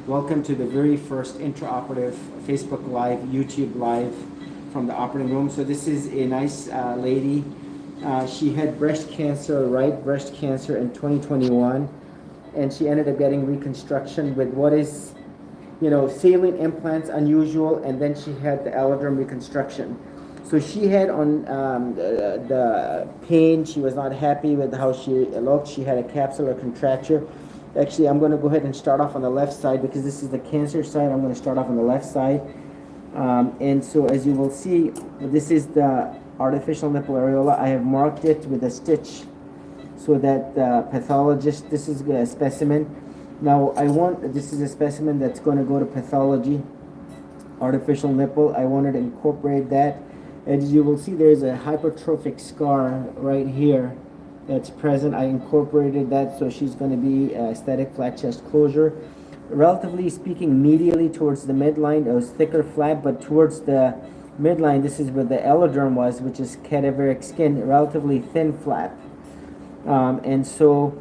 Welcome to the very first intraoperative Facebook Live, YouTube Live from the operating room. So this is a nice lady. She had breast cancer, right breast cancer in 2021, and she ended up getting reconstruction with what is, saline implants, unusual, and then she had the AlloDerm reconstruction. So she had on the pain. She was not happy with how she looked. She had a capsular contracture. Actually, I'm going to go ahead and start off on the left side because this is the cancer side. I'm going to start off on the left side. And so as you will see, this is the artificial nipple areola. I have marked it with a stitch so that the pathologist, this is a specimen. Now, this is a specimen that's going to go to pathology, artificial nipple. I wanted to incorporate that. As you will see, there's a hypertrophic scar right here that's present. I incorporated that, so she's going to be aesthetic flat chest closure. Relatively speaking, medially towards the midline, it was thicker flap, but towards the midline, this is where the AlloDerm was, which is cadaveric skin, relatively thin flap. And so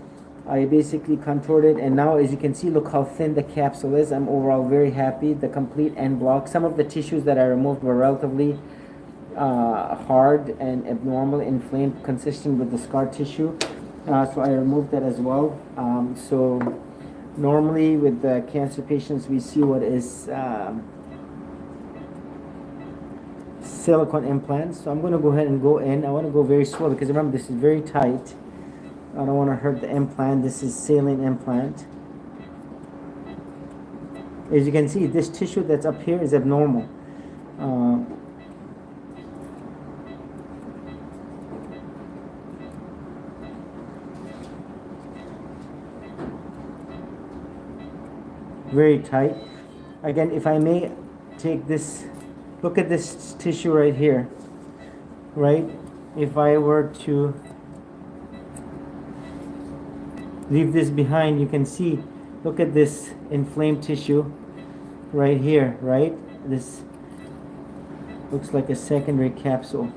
I basically contoured it, and now as you can see, look how thin the capsule is. I'm overall very happy. The complete end block. Some of the tissues that I removed were relatively hard and abnormal, inflamed, consistent with the scar tissue. So I removed that as well. So normally with the cancer patients, we see what is silicone implants. So I'm going to go ahead and go in. I want to go very slow because remember, this is very tight. I don't want to hurt the implant. This is saline implant. As you can see, this tissue that's up here is abnormal. Very tight. Again, if I may take this, look at this tissue right here, right? If I were to leave this behind, you can see, look at this inflamed tissue right here, right? This looks like a secondary capsule.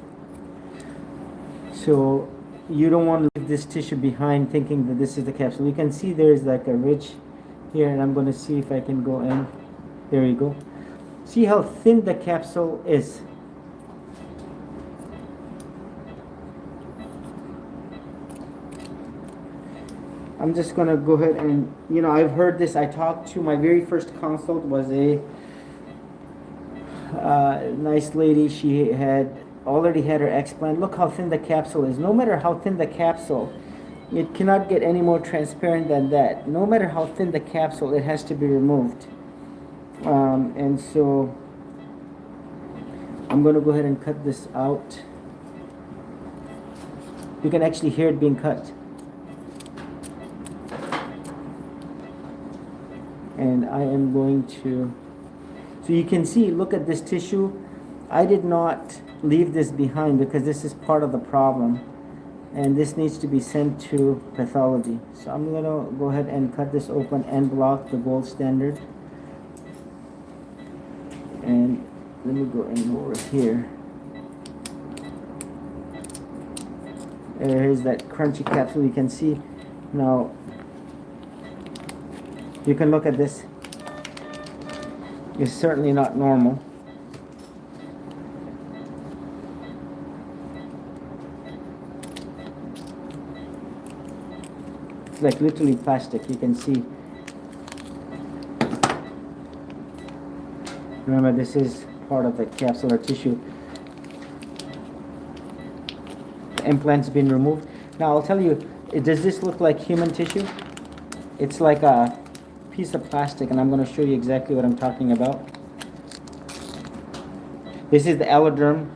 So you don't want to leave this tissue behind thinking that this is the capsule. You can see there's like a ridge here, and I'm going to see if I can go in. There you go. See how thin the capsule is. I'm just going to go ahead and, I've heard this. I talked to my very first consult was a nice lady. She had already had her explant. Look how thin the capsule is. No matter how thin the capsule, it cannot get any more transparent than that. No matter how thin the capsule, it has to be removed. And so I'm going to go ahead and cut this out. You can actually hear it being cut. And I am going to, so you can see, look at this tissue. I did not leave this behind because this is part of the problem. And this needs to be sent to pathology. So I'm going to go ahead and cut this open and block the gold standard. And let me go in over here. Here's that crunchy capsule. You can see now. You can look at this. It's certainly not normal. It's like literally plastic. You can see. Remember, this is part of the capsular tissue. The implant's been removed. Now I'll tell you, does this look like human tissue? It's like a piece of plastic, and I'm going to show you exactly what I'm talking about. This is the AlloDerm.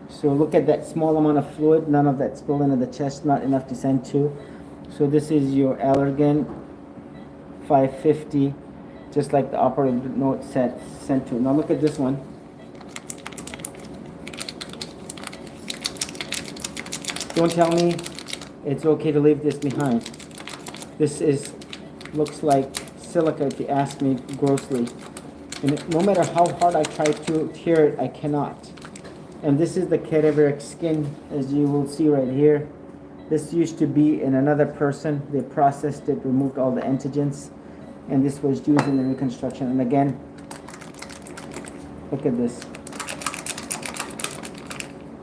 So look at that small amount of fluid. None of that spilled into the chest. Not enough to send to. So this is your Allergan 550, just like the operative note sent to. Now look at this one. Don't tell me it's okay to leave this behind. This looks like silica, if you ask me grossly. And no matter how hard I try to tear it, I cannot. And this is the cadaveric skin, as you will see right here. This used to be in another person. They processed it, removed all the antigens. and this was used in the reconstruction. And again, look at this.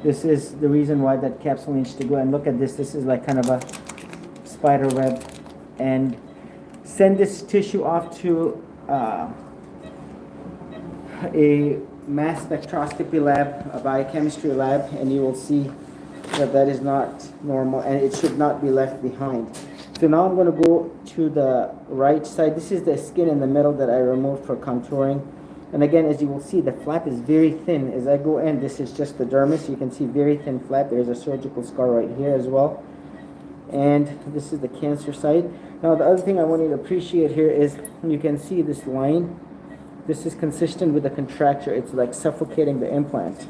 This is the reason why that capsule needs to go. And look at this. This is like kind of a spider web. And send this tissue off to a mass spectroscopy lab, a biochemistry lab, and you will see that that is not normal and it should not be left behind. So now I'm going to go to the right side. This is the skin in the middle that I removed for contouring. And again, as you will see, the flap is very thin. As I go in, this is just the dermis. You can see very thin flap. There's a surgical scar right here as well. And this is the cancer side. Now, the other thing I want you to appreciate here is you can see this line. This is consistent with the contracture. It's like suffocating the implant.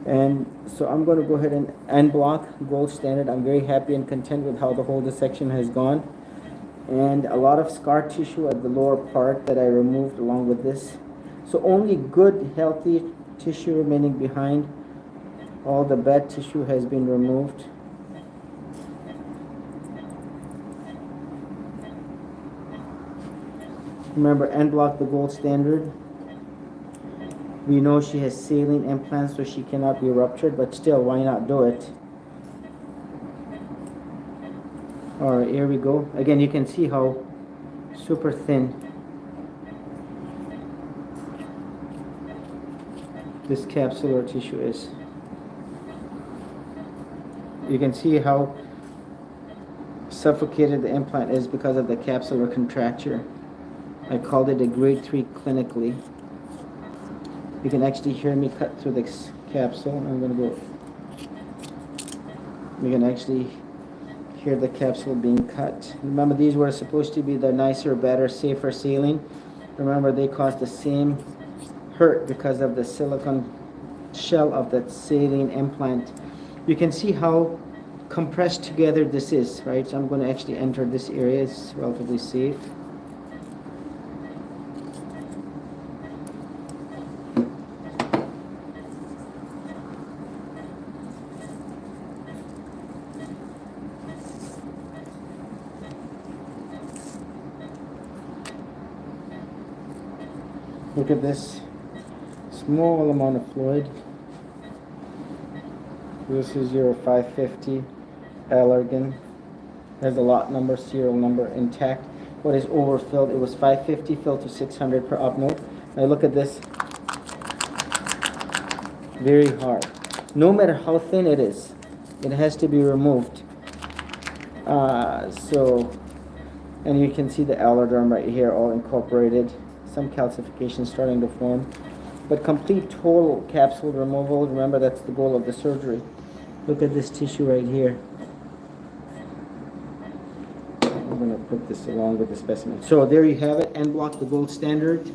And so I'm going to go ahead and unblock gold standard. I'm very happy and content with how the whole dissection has gone. And a lot of scar tissue at the lower part that I removed along with this. So only good, healthy tissue remaining behind. All the bad tissue has been removed. Remember, unblock the gold standard. We know she has saline implants, so she cannot be ruptured, but still, why not do it? Alright, here we go. Again, you can see how super thin this capsular tissue is. You can see how suffocated the implant is because of the capsular contracture. I called it a grade 3 clinically. You can actually hear me cut through this capsule. I'm going to go. You can actually hear the capsule being cut. Remember, these were supposed to be the nicer, better, safer saline. Remember, they caused the same hurt because of the silicone shell of that saline implant. You can see how compressed together this is, right? So I'm going to actually enter this area. It's relatively safe. Look at this small amount of fluid. This is your 550 Allergan. Has a lot number, serial number intact. What is overfilled? It was 550 filled to 600 per op mode. Now look at this. Very hard. No matter how thin it is, it has to be removed. And you can see the AlloDerm right here, all incorporated. Some calcification starting to form, but complete total capsule removal. Remember, that's the goal of the surgery. Look at this tissue right here. I'm going to put this along with the specimen. So there you have it. Unblock the gold standard.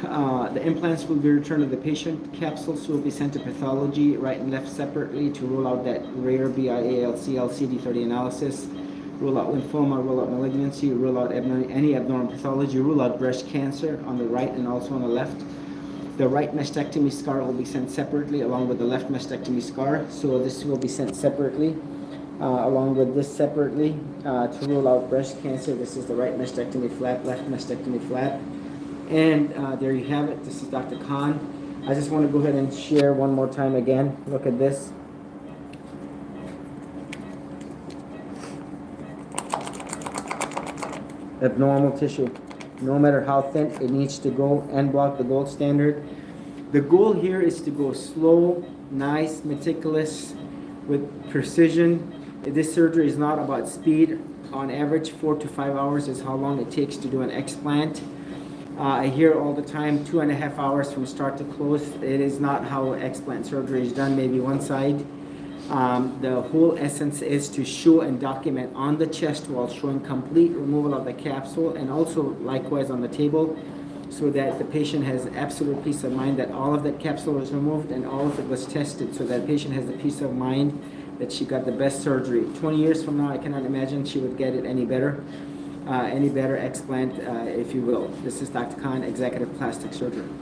The implants will be returned to the patient. Capsules will be sent to pathology, right and left separately, to rule out that rare BIALCL CD30 analysis. Rule out lymphoma, rule out malignancy, rule out any abnormal pathology, rule out breast cancer on the right and also on the left. The right mastectomy scar will be sent separately along with the left mastectomy scar. So this will be sent separately along with this separately to rule out breast cancer. This is the right mastectomy flap, left mastectomy flap. And there you have it. This is Dr. Khan. I just want to go ahead and share one more time again. Look at this. Abnormal tissue. No matter how thin, it needs to go and block the gold standard. The goal here is to go slow, nice, meticulous, with precision. This surgery is not about speed. On average, 4 to 5 hours is how long it takes to do an explant. I hear all the time 2.5 hours from start to close. It is not how explant surgery is done, maybe one side. The whole essence is to show and document on the chest while showing complete removal of the capsule, and also likewise on the table, so that the patient has absolute peace of mind that all of that capsule was removed and all of it was tested, so that the patient has the peace of mind that she got the best surgery. 20 years from now, I cannot imagine she would get it any better explant, if you will. This is Dr. Khan, Executive Plastic Surgeon.